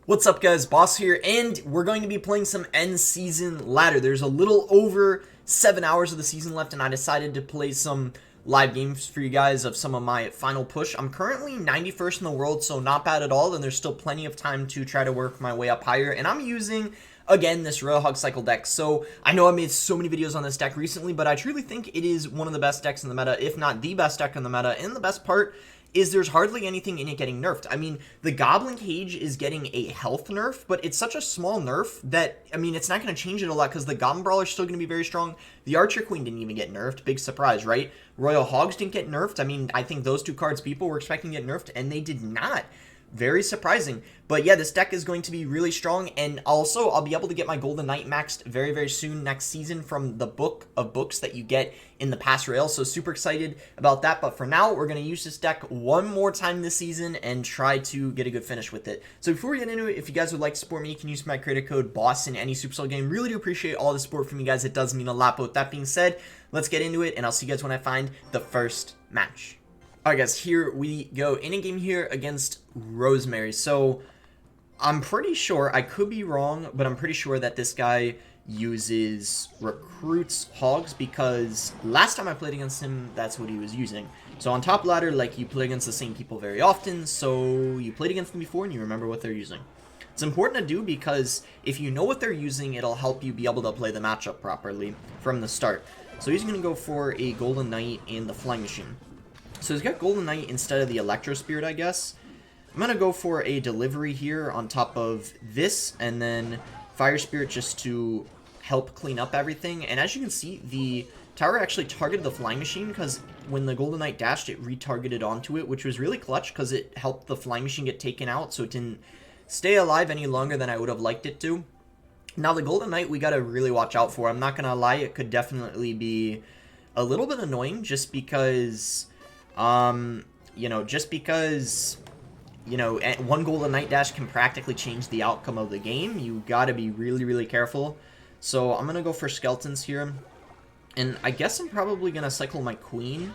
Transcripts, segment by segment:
What's up guys, Boss here, and we're going to be playing some end season ladder. There's a little over 7 hours of the season left, and I decided to play some live games for you guys of some of my final push. I'm currently 91st in the world, so not bad at all, and there's still plenty of time to try to work my way up higher, and I'm using, again, this Royal Hog Cycle deck. So I know I made so many videos on this deck recently, but I truly think it is one of the best decks in the meta, if not the best deck in the meta, and the best part is there's hardly anything in it getting nerfed. I mean, the Goblin Cage is getting a health nerf, but it's such a small nerf that, I mean, it's not going to change it a lot because the Goblin Brawler is still going to be very strong. The Archer Queen didn't even get nerfed. Big surprise, right? Royal Hogs didn't get nerfed. I mean, I think those two cards people were expecting to get nerfed, and they did not. Very surprising. But yeah, this deck is going to be really strong, and also I'll be able to get my Golden Knight maxed very, very soon next season from the book of books that you get in the past rail, so super excited about that. But for now, we're going to use this deck one more time this season and try to get a good finish with it. So before we get into it, if you guys would like to support me, you can use my creator code BOSS in any Supercell game. Really do appreciate all the support from you guys. It does mean a lot. But with that being said, let's get into it, and I'll see you guys when I find the first match. Alright guys, here we go. In a game here against Rosemary. So, I'm pretty sure, I could be wrong, but I'm pretty sure that this guy uses recruits hogs, because last time I played against him, that's what he was using. So on top ladder, like, you play against the same people very often, so you played against them before and you remember what they're using. It's important to do because if you know what they're using, it'll help you be able to play the matchup properly from the start. So he's going to go for a Golden Knight and the Flying Machine. So he's got Golden Knight instead of the Electro Spirit, I guess. I'm going to go for a Delivery here on top of this, and then Fire Spirit just to help clean up everything. And as you can see, the tower actually targeted the Flying Machine, because when the Golden Knight dashed, it retargeted onto it, which was really clutch, because it helped the Flying Machine get taken out, so it didn't stay alive any longer than I would have liked it to. Now, the Golden Knight, we got to really watch out for. I'm not going to lie, it could definitely be a little bit annoying, just because... one Golden Knight dash can practically change the outcome of the game. You gotta be really, really careful. So I'm gonna go for Skeletons here. And I guess I'm probably gonna cycle my Queen.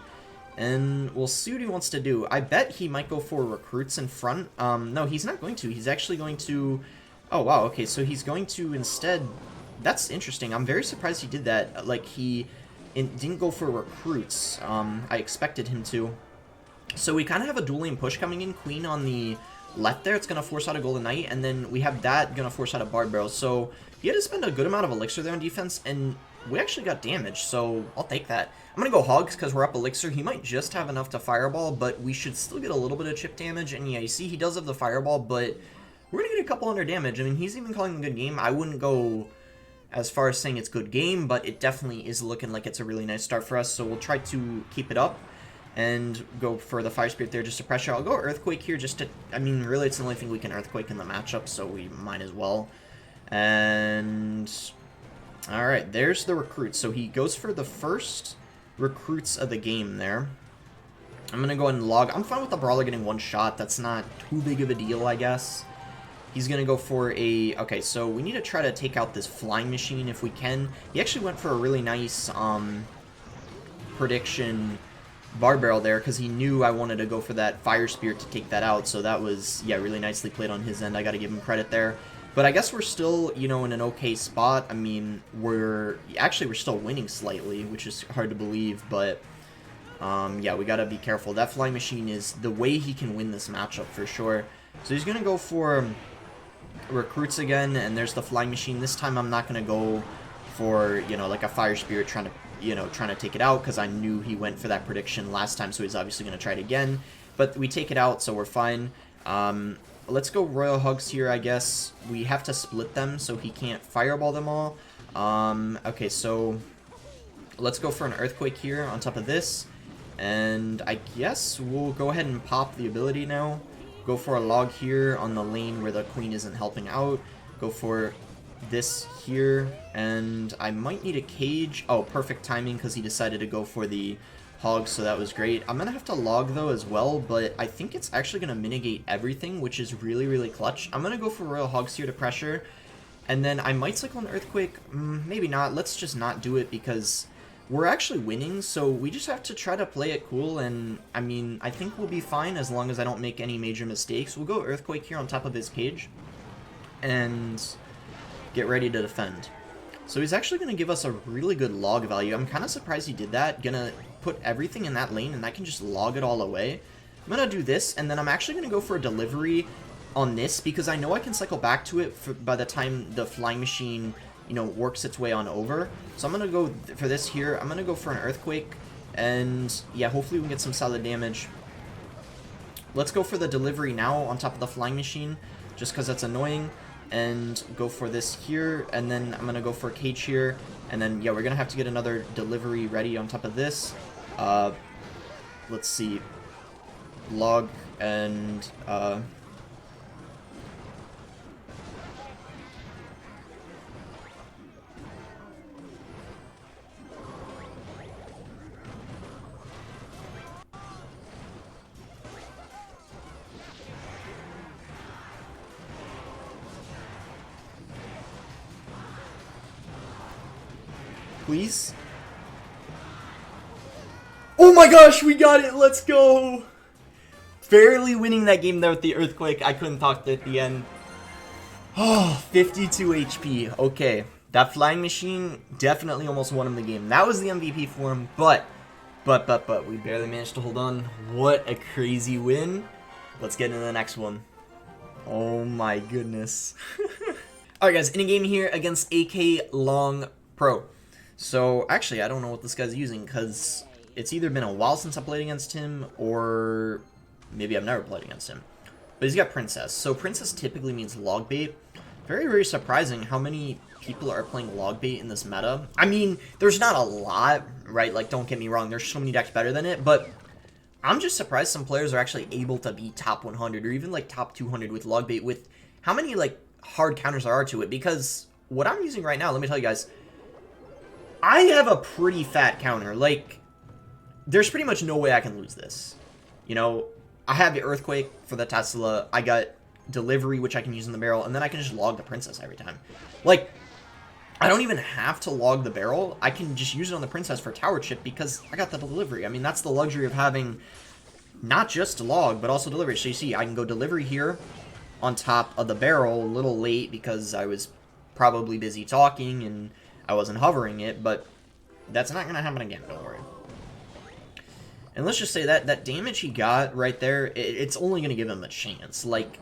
And we'll see what he wants to do. I bet he might go for Recruits in front. No, he's not going to. He's actually going to... Oh, wow, okay, so he's going to instead... That's interesting. I'm very surprised he did that. Like, he... didn't go for Recruits. I expected him to. So we kind of have a dual lane push coming in. Queen on the left there. It's going to force out a Golden Knight. And then we have that going to force out a Bard Barrel. So he had to spend a good amount of Elixir there on defense. And we actually got damage. So I'll take that. I'm going to go Hogs because we're up Elixir. He might just have enough to Fireball. But we should still get a little bit of chip damage. And yeah, you see he does have the Fireball. But we're going to get a couple hundred damage. I mean, he's even calling a good game. I wouldn't go... as far as saying it's good game, but it definitely is looking like it's a really nice start for us, so we'll try to keep it up and go for the Fire Spirit there just to pressure. I'll go Earthquake here just to, I mean, really it's the only thing we can Earthquake in the matchup, so we might as well. And, alright, there's the Recruit. So he goes for the first Recruits of the game there. I'm going to go ahead and log. I'm fine with the Brawler getting one shot. That's not too big of a deal, I guess. He's going to go for a... Okay, so we need to try to take out this Flying Machine if we can. He actually went for a really nice prediction Bard Barrel there because he knew I wanted to go for that Fire Spirit to take that out. So that was, yeah, really nicely played on his end. I got to give him credit there. But I guess we're still, you know, in an okay spot. I mean, we're still winning slightly, which is hard to believe. But, yeah, we got to be careful. That Flying Machine is the way he can win this matchup for sure. So he's going to go for... Recruits again, and there's the Flying Machine. This time I'm not going to go for, you know, like a Fire Spirit trying to take it out, because I knew he went for that prediction last time, so he's obviously going to try it again. But we take it out, so we're fine. Let's go Royal Hugs here, I guess. We have to split them, so he can't Fireball them all. Okay, so let's go for an Earthquake here on top of this. And I guess we'll go ahead and pop the ability now. Go for a log here on the lane where the Queen isn't helping out. Go for this here. And I might need a cage. Oh, perfect timing because he decided to go for the Hog, so that was great. I'm going to have to log, though, as well. But I think it's actually going to mitigate everything, which is really, really clutch. I'm going to go for Royal Hogs here to pressure. And then I might cycle an Earthquake. Maybe not. Let's just not do it because... we're actually winning, so we just have to try to play it cool, and, I mean, I think we'll be fine as long as I don't make any major mistakes. We'll go Earthquake here on top of his cage. and get ready to defend. So he's actually going to give us a really good log value. I'm kind of surprised he did that. Going to put everything in that lane, and I can just log it all away. I'm going to do this, and then I'm actually going to go for a delivery on this, because I know I can cycle back to it by the time the flying machine, you know, works its way on over. So I'm going to go for this here. I'm going to go for an earthquake, and yeah, hopefully we can get some solid damage. Let's go for the delivery now on top of the flying machine, just because that's annoying. And go for this here, and then I'm gonna go for a cage here, and then yeah, we're gonna have to get another delivery ready on top of this. Let's see, log and please. Oh my gosh, we got it! Let's go! Barely winning that game there with the earthquake. I couldn't talk at the end. Oh, 52 HP. Okay, that flying machine definitely almost won him the game. That was the MVP for him, but we barely managed to hold on. What a crazy win. Let's get into the next one. Oh my goodness. Alright guys, in a game here against AK Long Pro. So, actually, I don't know what this guy's using, because it's either been a while since I played against him, or maybe I've never played against him. But he's got Princess. So, Princess typically means log bait. Very, very surprising how many people are playing log bait in this meta. I mean, there's not a lot, right? Like, don't get me wrong, there's so many decks better than it, but I'm just surprised some players are actually able to be top 100, or even, like, top 200 with log bait, with how many, like, hard counters there are to it, because what I'm using right now, let me tell you guys, I have a pretty fat counter. Like, there's pretty much no way I can lose this. You know, I have the Earthquake for the Tesla, I got Delivery, which I can use in the barrel, and then I can just log the Princess every time. Like, I don't even have to log the barrel, I can just use it on the Princess for tower chip, because I got the Delivery. I mean, that's the luxury of having not just log, but also Delivery. So you see, I can go Delivery here on top of the barrel, a little late, because I was probably busy talking, and I wasn't hovering it, but that's not going to happen again, don't worry. And let's just say that damage he got right there, it's only going to give him a chance. Like,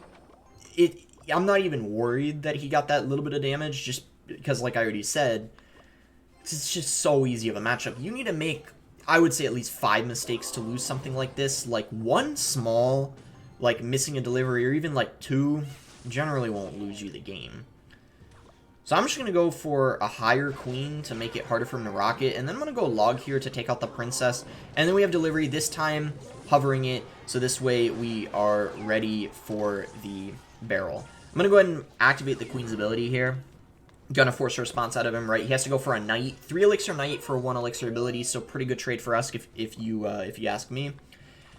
I'm not even worried that he got that little bit of damage, just because, like I already said, it's just so easy of a matchup. You need to make, I would say, at least 5 mistakes to lose something like this. Like, one small, like, missing a delivery, or even, like, 2, generally won't lose you the game. So I'm just going to go for a higher queen to make it harder for him to rocket, and then I'm going to go log here to take out the princess, and then we have delivery, this time hovering it, so this way we are ready for the barrel. I'm going to go ahead and activate the queen's ability here. Gonna force a response out of him, right? He has to go for a knight, 3 elixir knight for 1 elixir ability, so pretty good trade for us if you ask me.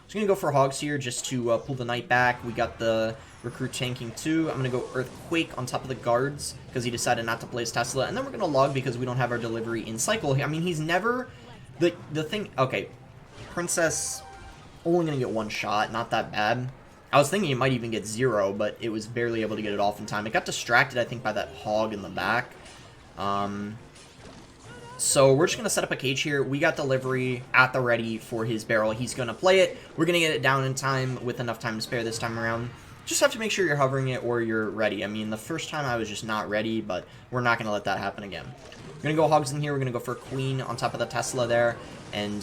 Just gonna go for hogs here just to pull the knight back. We got the recruit tanking too. I'm gonna go earthquake on top of the guards because he decided not to play his Tesla, and then we're gonna log because we don't have our delivery in cycle. I mean, he's never the thing. Okay, princess only gonna get 1 shot, not that bad. I was thinking it might even get 0, but it was barely able to get it off in time. It got distracted, I think, by that hog in the back. So we're just going to set up a cage here. We got delivery at the ready for his barrel. He's going to play it. We're going to get it down in time with enough time to spare this time around. Just have to make sure you're hovering it or you're ready. I mean, the first time I was just not ready, but we're not going to let that happen again. We're going to go hogs in here. We're going to go for queen on top of the Tesla there and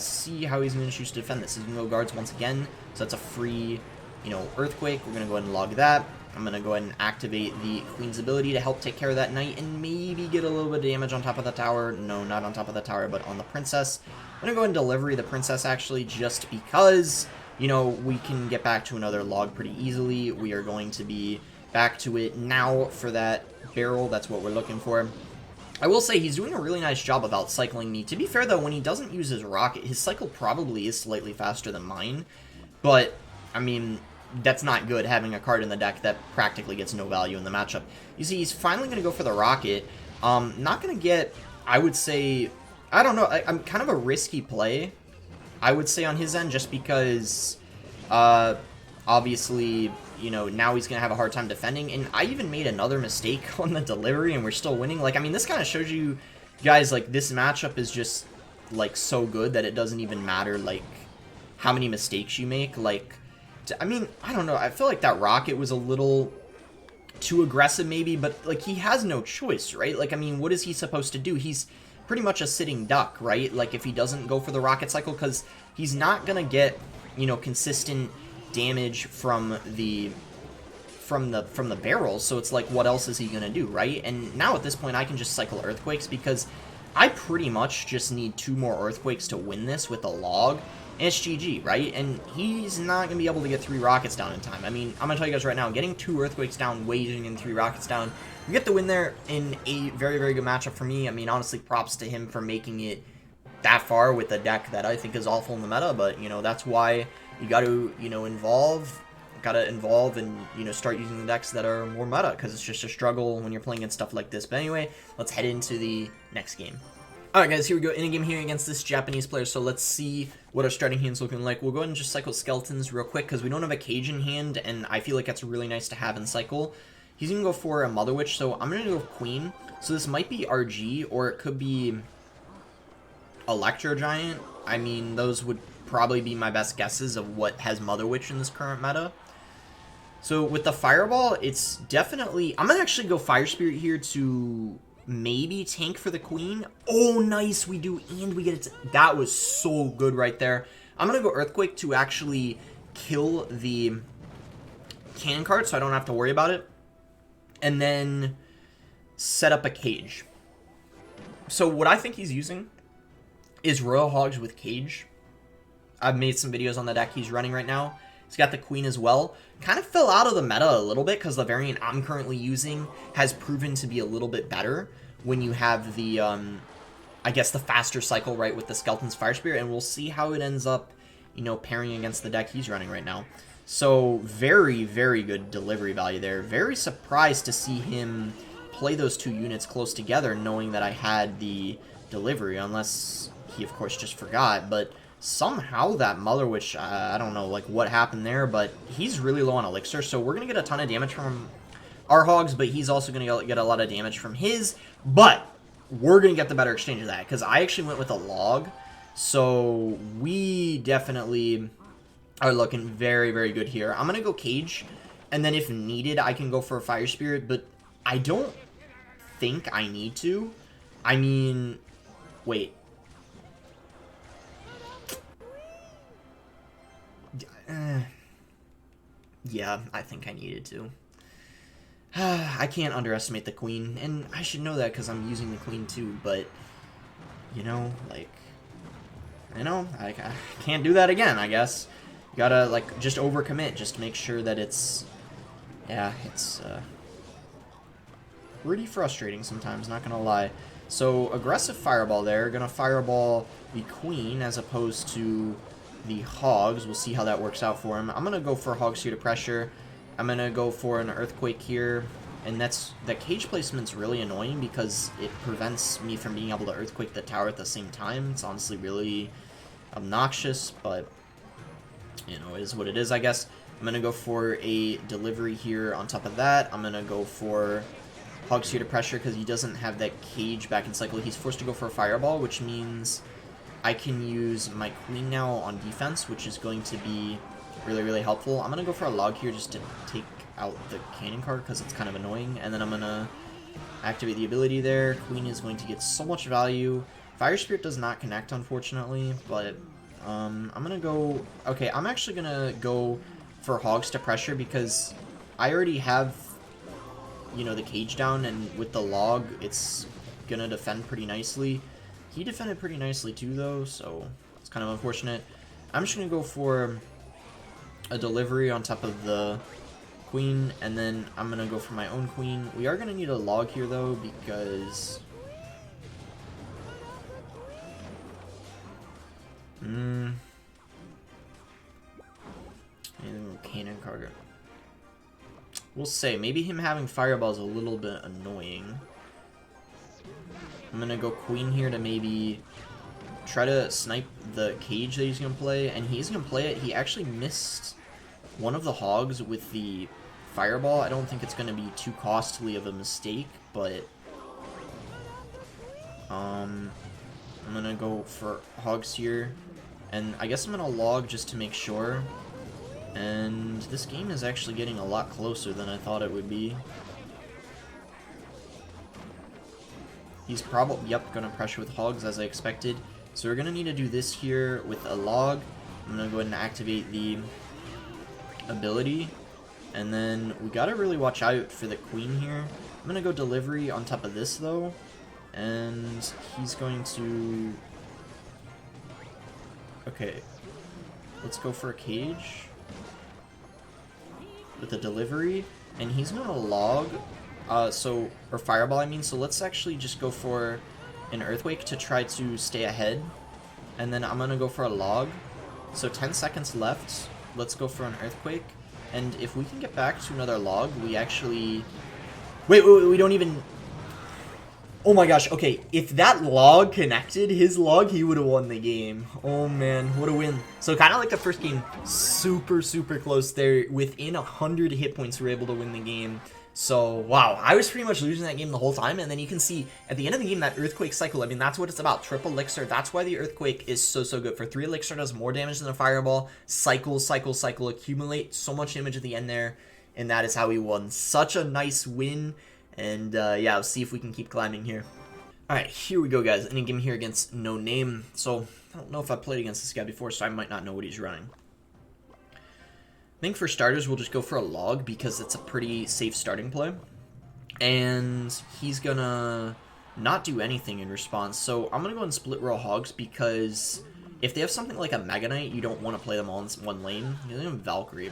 see how he's going to choose to defend this. He's going to go guards once again, so that's a free, you know, earthquake. We're going to go ahead and log that. I'm going to go ahead and activate the queen's ability to help take care of that knight and maybe get a little bit of damage on top of the tower. No, not on top of the tower, but on the princess. I'm going to go ahead and delivery the princess, actually, just because, you know, we can get back to another log pretty easily. We are going to be back to it now for that barrel. That's what we're looking for. I will say he's doing a really nice job of outcycling me. To be fair, though, when he doesn't use his rocket, his cycle probably is slightly faster than mine. But, I mean, that's not good, having a card in the deck that practically gets no value in the matchup. You see, he's finally going to go for the rocket. Not going to get, I would say, I don't know, I'm kind of a risky play, I would say, on his end, just because, obviously, you know, now he's going to have a hard time defending. And I even made another mistake on the delivery, and we're still winning. Like, I mean, this kind of shows you guys, like, this matchup is just, like, so good that it doesn't even matter, like, how many mistakes you make. Like, I mean, I don't know. I feel like that rocket was a little too aggressive maybe, but, like, he has no choice, right? Like, I mean, what is he supposed to do? He's pretty much a sitting duck, right? Like, if he doesn't go for the rocket cycle, because he's not going to get, you know, consistent damage from the barrels, so it's like, what else is he gonna do, right? And now at this point I can just cycle earthquakes, because I pretty much just need 2 more earthquakes to win this with a log, and it's GG, right? And he's not gonna be able to get 3 rockets down in time. I mean, I'm gonna tell you guys right now, getting 2 earthquakes down, waiting in 3 rockets down, you get the win there in a very, very good matchup for me. I mean, honestly, props to him for making it that far with a deck that I think is awful in the meta, but, you know, that's why you got to, you know, gotta involve and, you know, start using the decks that are more meta, because it's just a struggle when you're playing against stuff like this. But anyway, let's head into the next game. Alright guys, here we go, in a game here against this Japanese player, so let's see what our starting hand's looking like. We'll go ahead and just cycle skeletons real quick, because we don't have a cage in hand, and I feel like that's really nice to have in cycle. He's gonna go for a Mother Witch, so I'm gonna go with Queen. So this might be RG, or it could be Electro Giant. I mean, those would probably be my best guesses of what has Mother Witch in this current meta. So with the Fireball, it's definitely... I'm going to actually go Fire Spirit here to maybe tank for the Queen. Oh, nice, we do, and we get it. That was so good right there. I'm going to go Earthquake to actually kill the cannon card, so I don't have to worry about it. And then set up a cage. So what I think he's using is Royal Hogs with cage. I've made some videos on the deck he's running right now. He's got the Queen as well. Kind of fell out of the meta a little bit, because the variant I'm currently using has proven to be a little bit better when you have the, I guess, the faster cycle, right, with the Skeleton's Fire Spirit, and we'll see how it ends up, you know, pairing against the deck he's running right now. So, very, very good delivery value there. Very surprised to see him play those 2 units close together, knowing that I had the delivery, unless he, of course, just forgot, but somehow that Mother Witch, I don't know, like, what happened there, but he's really low on Elixir, so we're going to get a ton of damage from our Hogs, but he's also going to get a lot of damage from his, but we're going to get the better exchange of that, because I actually went with a Log, so we definitely are looking very, very good here. I'm going to go Cage, and then if needed, I can go for a Fire Spirit, but I don't think I need to. I mean, wait. Yeah, I think I needed to. I can't underestimate the Queen, and I should know that because I'm using the Queen too, but, you know, like, you know, I can't do that again, I guess. You gotta, like, just overcommit, just to make sure that it's, yeah, it's, pretty frustrating sometimes, not gonna lie. So, aggressive Fireball there, gonna Fireball the Queen as opposed to the Hogs. We'll see how that works out for him. I'm going to go for Hogs here to pressure. I'm going to go for an Earthquake here. And the cage placement's really annoying because it prevents me from being able to Earthquake the tower at the same time. It's honestly really obnoxious, but, you know, it is what it is, I guess. I'm going to go for a delivery here on top of that. I'm going to go for Hogs here to pressure because he doesn't have that cage back in cycle. He's forced to go for a Fireball, which means I can use my Queen now on defense, which is going to be really, really helpful. I'm going to go for a Log here just to take out the cannon card because it's kind of annoying. And then I'm going to activate the ability there. Queen is going to get so much value. Fire Spirit does not connect, unfortunately, but I'm going to go... Okay, I'm actually going to go for Hogs to pressure because I already have, you know, the cage down, and with the Log, it's going to defend pretty nicely. He defended pretty nicely too, though, so it's kind of unfortunate. I'm just going to go for a delivery on top of the Queen, and then I'm going to go for my own Queen. We are going to need a Log here, though, because... And cannon card. We'll say, maybe him having Fireball is a little bit annoying. I'm going to go Queen here to maybe try to snipe the cage that he's going to play, and he's going to play it. He actually missed one of the hogs with the fireball. I don't think it's going to be too costly of a mistake, but I'm going to go for hogs here, and I guess I'm going to log just to make sure. And this game is actually getting a lot closer than I thought it would be. He's probably, yep, going to pressure with hogs as I expected. So we're going to need to do this here with a log. I'm going to go ahead and activate the ability. And then we got to really watch out for the queen here. I'm going to go delivery on top of this though. And he's going to... Okay. Let's go for a cage with a delivery. And he's going to log... or fireball, I mean. So let's actually just go for an earthquake to try to stay ahead. And then I'm going to go for a log. So 10 seconds left. Let's go for an earthquake. And if we can get back to another log, we actually... Wait, we don't even... Oh my gosh, okay. If that log connected, his log, he would have won the game. Oh man, what a win. So kind of like the first game, super, super close there. Within 100 hit points, we were able to win the game. So, wow, I was pretty much losing that game the whole time, and then you can see at the end of the game that Earthquake cycle, I mean, that's what it's about, triple elixir. That's why the Earthquake is so, so good. For 3 elixir, does more damage than a fireball. Cycle, cycle, cycle, accumulate so much damage at the end there, and that is how we won. Such a nice win, and yeah, let's see if we can keep climbing here. Alright, here we go, guys. Ending game here against No Name. So, I don't know if I've played against this guy before, so I might not know what he's running. I think for starters, we'll just go for a log because it's a pretty safe starting play. And he's gonna not do anything in response. So I'm gonna go and split row hogs because if they have something like a Mega Knight, you don't want to play them all in one lane. You have Valkyrie.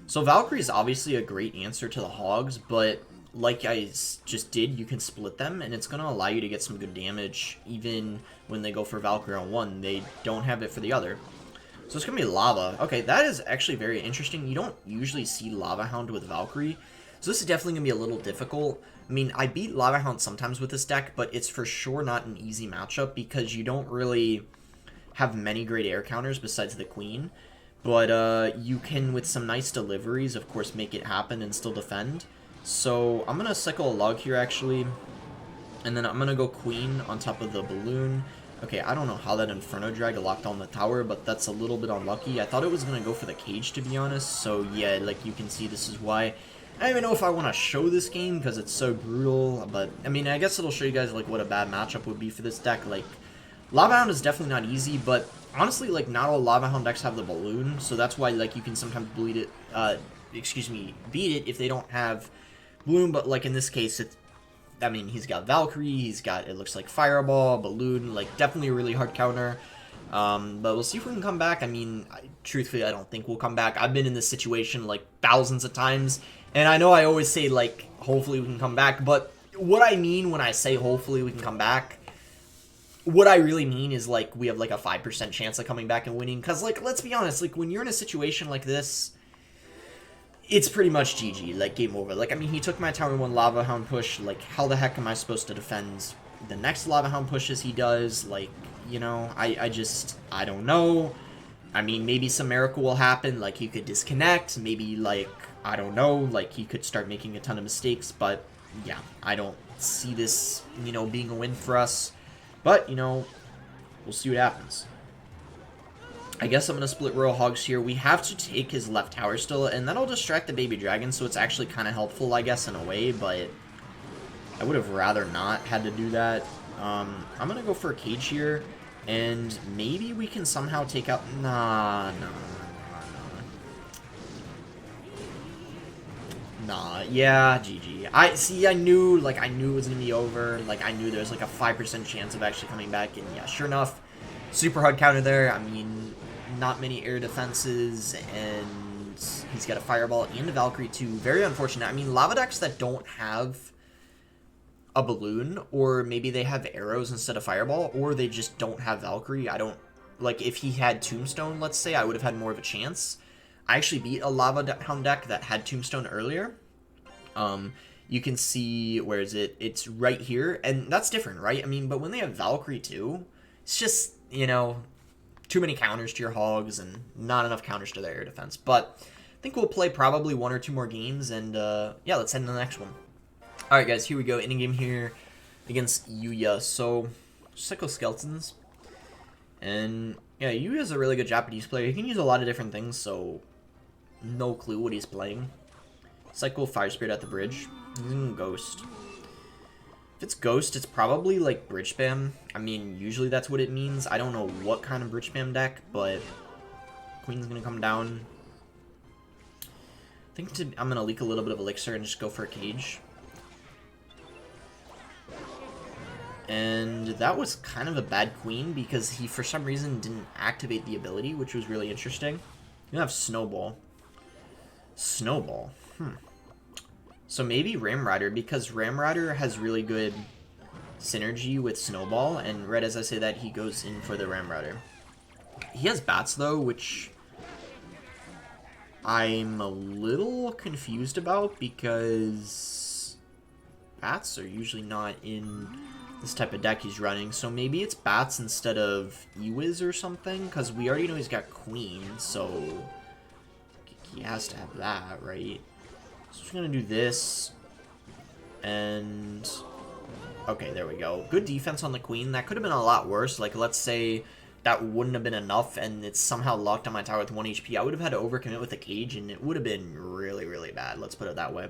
So Valkyrie is obviously a great answer to the hogs, but like I just did, you can split them, and it's gonna allow you to get some good damage even when they go for Valkyrie on one. They don't have it for the other. So it's going to be Lava. Okay, that is actually very interesting. You don't usually see Lava Hound with Valkyrie. So this is definitely going to be a little difficult. I mean, I beat Lava Hound sometimes with this deck, but it's for sure not an easy matchup because you don't really have many great air counters besides the Queen. But you can, with some nice deliveries, of course, make it happen and still defend. So I'm going to cycle a log here, actually. And then I'm going to go Queen on top of the balloon. Okay, I don't know how that Inferno Drag locked on the tower, but that's a little bit unlucky. I thought it was going to go for the cage, to be honest. So, yeah, like you can see, this is why. I don't even know if I want to show this game because it's so brutal. But, I mean, I guess it'll show you guys, like, what a bad matchup would be for this deck. Like, Lava Hound is definitely not easy, but honestly, like, not all Lava Hound decks have the balloon. So that's why, like, you can sometimes beat it if they don't have balloon. But, like, in this case, it's... I mean, he's got Valkyrie, he's got, it looks like Fireball, Balloon, like, definitely a really hard counter. But we'll see if we can come back. I mean, truthfully, I don't think we'll come back. I've been in this situation, like, thousands of times, and I know I always say, like, hopefully we can come back, but what I mean when I say hopefully we can come back, what I really mean is, like, we have, like, a 5% chance of coming back and winning, because, like, let's be honest, like, when you're in a situation like this, it's pretty much GG, like, game over. Like, I mean, he took my tower 1 Lava Hound push. Like, how the heck am I supposed to defend the next Lava Hound pushes he does? Like, you know, I don't know. I mean, maybe some miracle will happen. Like, he could disconnect. Maybe, like, I don't know. Like, he could start making a ton of mistakes. But, yeah, I don't see this, you know, being a win for us. But, you know, we'll see what happens. I guess I'm going to split row hogs here. We have to take his left tower still, and that'll distract the baby dragon, so it's actually kind of helpful, I guess, in a way, but I would have rather not had to do that. I'm going to go for a cage here, and maybe we can somehow take out... Nah, yeah, GG. I knew it was going to be over. Like, I knew there was, like, a 5% chance of actually coming back, and yeah, sure enough, super hard counter there. I mean... not many air defenses, and he's got a Fireball and a Valkyrie too. Very unfortunate. I mean, lava decks that don't have a balloon, or maybe they have arrows instead of Fireball, or they just don't have Valkyrie. I don't... Like, if he had Tombstone, let's say, I would have had more of a chance. I actually beat a Lava Hound deck that had Tombstone earlier. You can see, where is it? It's right here, and that's different, right? I mean, but when they have Valkyrie too, it's just, you know... too many counters to your hogs and not enough counters to their air defense. But think we'll play probably 1 or 2 more games, and yeah, let's head into the next one. All right, guys, here we go. In a game here against Yuya. So, Psycho Skeletons. And yeah, Yuya's a really good Japanese player. He can use a lot of different things, so no clue what he's playing. Psycho Fire Spirit at the bridge. He's using Ghost. If it's Ghost, it's probably like bridge spam. I mean, usually that's what it means. I don't know what kind of bridge spam deck, but Queen's gonna come down. I think I'm gonna leak a little bit of Elixir and just go for a Cage. And that was kind of a bad Queen because he, for some reason, didn't activate the ability, which was really interesting. You have Snowball. Snowball. So maybe Ram Rider, because Ram Rider has really good synergy with Snowball, and right as I say that, he goes in for the Ram Rider. He has Bats, though, which I'm a little confused about, because Bats are usually not in this type of deck he's running, so maybe it's Bats instead of Ewiz or something, because we already know he's got Queen, so he has to have that, right? So we're gonna do this, and okay, there we go. Good defense on the Queen. That could have been a lot worse. Like, let's say that wouldn't have been enough, and it's somehow locked on my tower with 1 HP. I would have had to overcommit with a Cage, and it would have been really, really bad. Let's put it that way.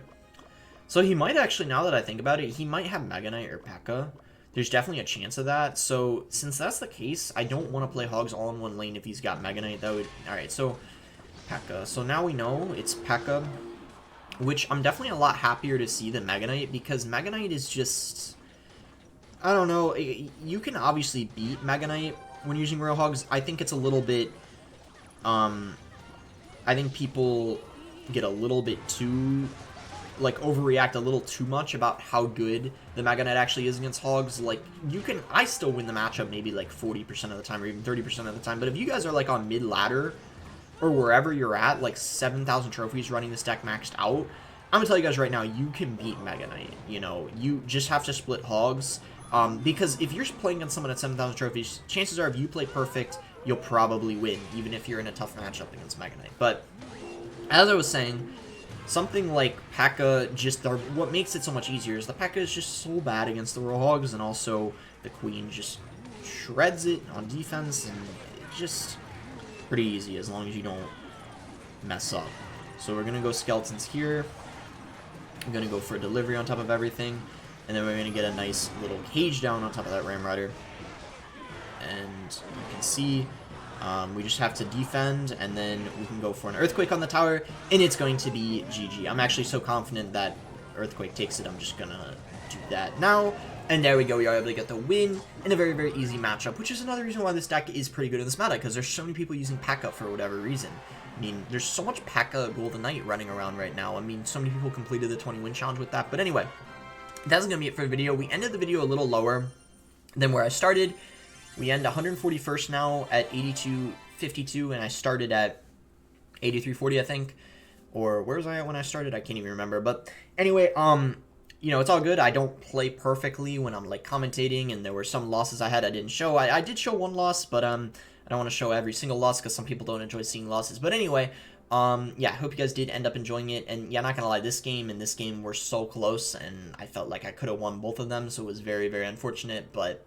So he might actually, now that I think about it, he might have Mega Knight or P.E.K.K.A. There's definitely a chance of that. So since that's the case, I don't want to play Hogs all in one lane if he's got Mega Knight. That would... Alright, so P.E.K.K.A. So now we know it's P.E.K.K.A. Which I'm definitely a lot happier to see than Mega Knight, because Mega Knight is just... I don't know. You can obviously beat Mega Knight when using Royal Hogs. I think it's a little bit... I think people get a little bit too... like, overreact a little too much about how good the Mega Knight actually is against Hogs. Like, you can... I still win the matchup maybe, like, 40% of the time, or even 30% of the time. But if you guys are, like, on mid-ladder, or wherever you're at, like 7,000 trophies running this deck maxed out, I'm gonna tell you guys right now, you can beat Mega Knight. You know, you just have to split Hogs. Because if you're playing against someone at 7,000 trophies, chances are if you play perfect, you'll probably win, even if you're in a tough matchup against Mega Knight. But, as I was saying, something like P.E.K.K.A. just... what makes it so much easier is the P.E.K.K.A. is just so bad against the Royal Hogs, and also the Queen just shreds it on defense, and it just... pretty easy as long as you don't mess up. So we're gonna go Skeletons here. I'm gonna go for a delivery on top of everything, and then we're gonna get a nice little Cage down on top of that Ram Rider. And you can see we just have to defend, and then we can go for an Earthquake on the tower, and it's going to be GG. I'm actually so confident that Earthquake takes it. I'm just gonna do that now. And there we go, we are able to get the win in a very, very easy matchup, which is another reason why this deck is pretty good in this meta, because there's so many people using P.E.K.K.A. for whatever reason. I mean, there's so much P.E.K.K.A. Golden Knight running around right now. I mean, so many people completed the 20-win challenge with that. But anyway, that's going to be it for the video. We ended the video a little lower than where I started. We end 141st now at 82.52, and I started at 83.40, I think. Or where was I at when I started? I can't even remember. But anyway, you know, it's all good. I don't play perfectly when I'm, like, commentating, and there were some losses I didn't show. I did show one loss, but, I don't want to show every single loss, because some people don't enjoy seeing losses. But anyway, yeah, I hope you guys did end up enjoying it, and, yeah, not gonna lie, this game and this game were so close, and I felt like I could have won both of them, so it was very, very unfortunate, but...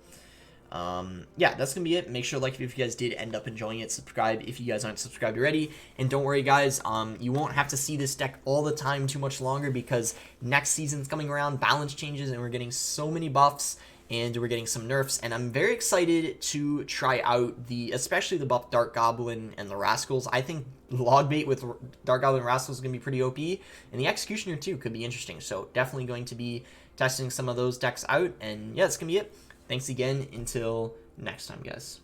yeah, that's gonna be it. Make sure to like it if you guys did end up enjoying it. Subscribe if you guys aren't subscribed already. And don't worry, guys, you won't have to see this deck all the time too much longer, because next season's coming around, balance changes, and we're getting so many buffs, and we're getting some nerfs, and I'm very excited to try out especially the buff Dark Goblin and the Rascals. I think Logbait with Dark Goblin and Rascals is gonna be pretty OP, and the Executioner too could be interesting, so definitely going to be testing some of those decks out. And yeah, that's gonna be it. Thanks again. Until next time, guys.